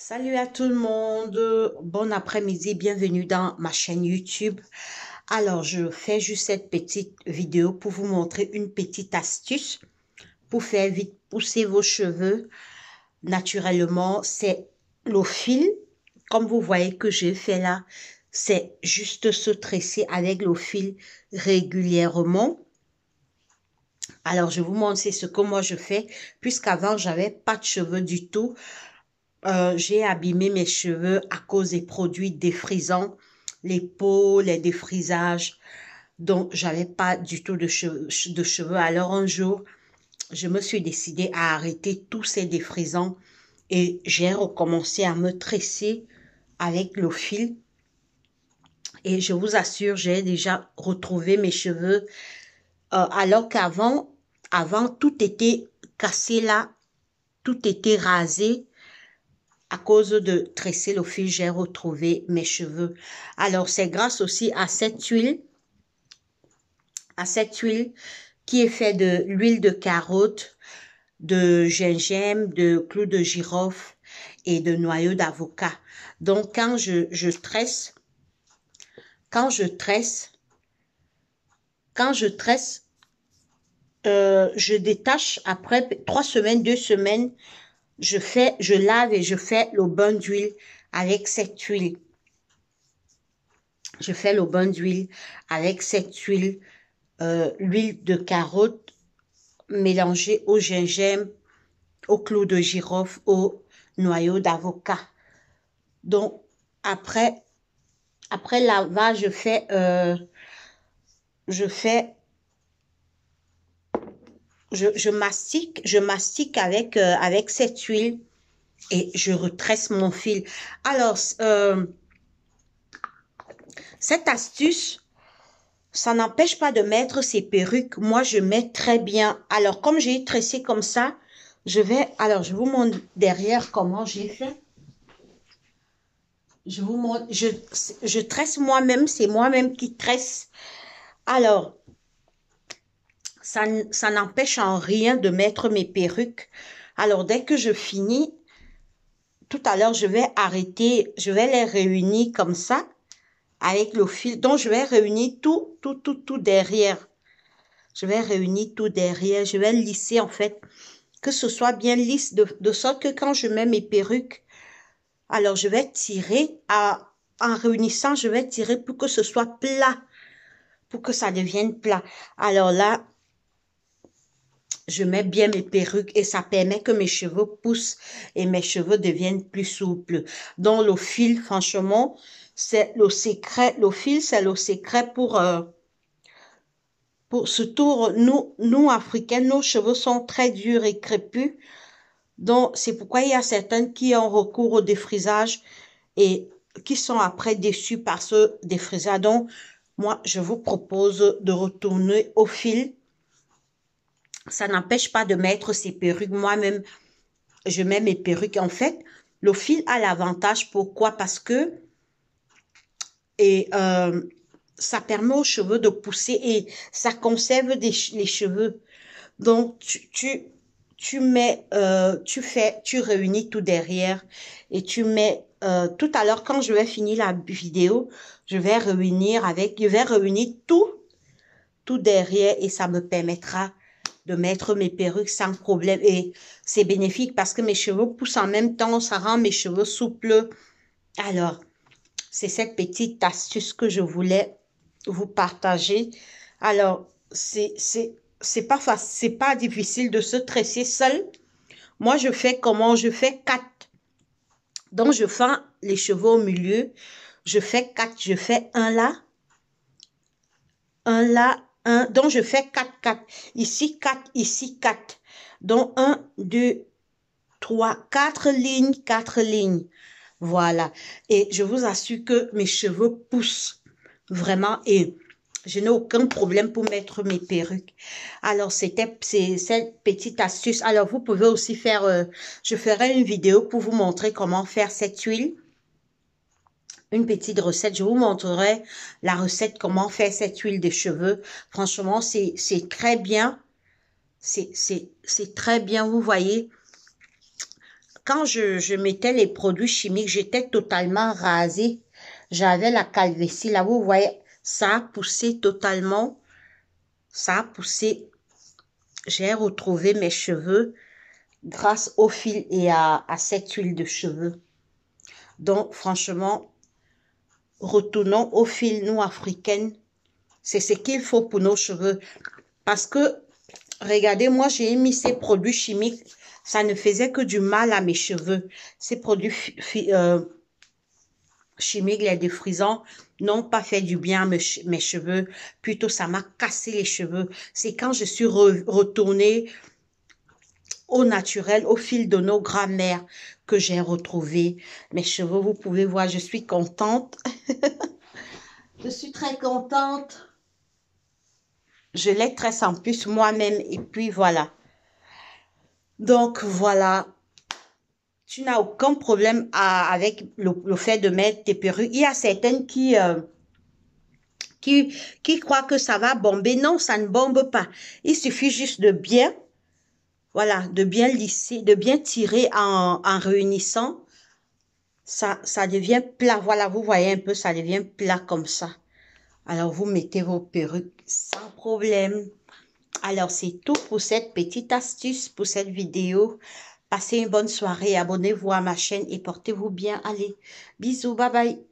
Salut à tout le monde, bon après-midi, bienvenue dans ma chaîne YouTube. Alors, je fais juste cette petite vidéo pour vous montrer une petite astuce pour faire vite pousser vos cheveux naturellement. C'est le fil, comme vous voyez que j'ai fait là, c'est juste se tresser avec le fil régulièrement. Alors, je vous montre, c'est ce que moi je fais, puisqu'avant, j'avais pas de cheveux du tout. J'ai abîmé mes cheveux à cause des produits défrisants, les peaux, les défrisages. Donc, j'avais pas du tout de cheveux. Alors, un jour, je me suis décidée à arrêter tous ces défrisants et j'ai recommencé à me tresser avec le fil. Et je vous assure, j'ai déjà retrouvé mes cheveux. Alors qu'avant, tout était cassé là, tout était rasé. À cause de tresser le fil, j'ai retrouvé mes cheveux. Alors, c'est grâce aussi à cette huile qui est faite de l'huile de carotte, de gingembre, de clou de girofle et de noyau d'avocat. Donc, quand je tresse, quand je tresse, je détache après 3 semaines, 2 semaines, je lave et je fais le bain d'huile avec cette huile. Je fais le bain d'huile avec cette huile, l'huile de carotte mélangée au gingembre, au clou de girofle, au noyau d'avocat. Donc, après lavage, je fais, je mastique avec cette huile et je retresse mon fil. Alors, cette astuce, ça n'empêche pas de mettre ses perruques. Moi, je mets très bien. Alors, comme j'ai tressé comme ça, je vous montre derrière comment j'ai fait. Je vous montre, je tresse moi-même, c'est moi-même qui tresse. Alors, ça n'empêche en rien de mettre mes perruques. Alors, dès que je finis, tout à l'heure, je vais arrêter, je vais les réunir comme ça, avec le fil. Donc, je vais réunir tout derrière. Je vais réunir tout derrière. Je vais lisser, en fait, que ce soit bien lisse, de sorte que quand je mets mes perruques, alors je vais tirer, en réunissant, je vais tirer pour que ce soit plat, pour que ça devienne plat. Alors là, je mets bien mes perruques et ça permet que mes cheveux poussent et mes cheveux deviennent plus souples. Donc le fil, franchement, c'est le secret. Le fil, c'est le secret pour surtout nous Africains, nos cheveux sont très durs et crépus. Donc c'est pourquoi il y a certaines qui ont recours au défrisage et qui sont après déçus par ce défrisage. Donc moi, je vous propose de retourner au fil. Ça n'empêche pas de mettre ses perruques. Moi-même, je mets mes perruques. En fait, le fil a l'avantage. Pourquoi? Parce que ça permet aux cheveux de pousser et ça conserve les cheveux. Donc, tu réunis tout derrière et tu mets, tout à l'heure, quand je vais finir la vidéo, je vais réunir tout derrière et ça me permettra de mettre mes perruques sans problème. Et c'est bénéfique parce que mes cheveux poussent en même temps, ça rend mes cheveux souples. Alors, c'est cette petite astuce que je voulais vous partager. Alors, c'est pas difficile de se tresser seul. Moi, je fais comment? Je fais 4. Donc, je fais les cheveux au milieu. Je fais 4. Je fais un là, un. Donc, je fais 4, 4. Ici, 4, ici, 4. Donc, un, 2, 3, 4 lignes, 4 lignes. Voilà. Et je vous assure que mes cheveux poussent vraiment et je n'ai aucun problème pour mettre mes perruques. Alors, c'est cette petite astuce. Alors, vous pouvez aussi faire, je ferai une vidéo pour vous montrer comment faire cette huile. Une petite recette. Je vous montrerai la recette, comment faire cette huile de cheveux. Franchement, c'est très bien. C'est très bien, vous voyez. quand je mettais les produits chimiques, j'étais totalement rasée. J'avais la calvitie. Là, vous voyez, ça a poussé totalement. Ça a poussé. J'ai retrouvé mes cheveux grâce au fil et à cette huile de cheveux. Donc, franchement, retournons au fil, nous, africaines. C'est ce qu'il faut pour nos cheveux. Parce que, regardez, moi, j'ai mis ces produits chimiques. Ça ne faisait que du mal à mes cheveux. Ces produits chimiques, les défrisants, n'ont pas fait du bien à mes cheveux. Plutôt, ça m'a cassé les cheveux. C'est quand je suis retournée au naturel, au fil de nos grands-mères, que j'ai retrouvé mes cheveux. Vous pouvez voir, je suis contente. Je suis très contente. Je les tresse en plus moi-même. Et puis, voilà. Donc, voilà. Tu n'as aucun problème avec le fait de mettre tes perruques. Il y a certaines qui croient que ça va bomber. Non, ça ne bombe pas. Il suffit juste de bien, voilà, de bien lisser, de bien tirer en réunissant. Ça devient plat. Voilà, vous voyez un peu, ça devient plat comme ça. Alors, vous mettez vos perruques sans problème. Alors, c'est tout pour cette petite astuce, pour cette vidéo. Passez une bonne soirée, abonnez-vous à ma chaîne et portez-vous bien. Allez, bisous, bye bye.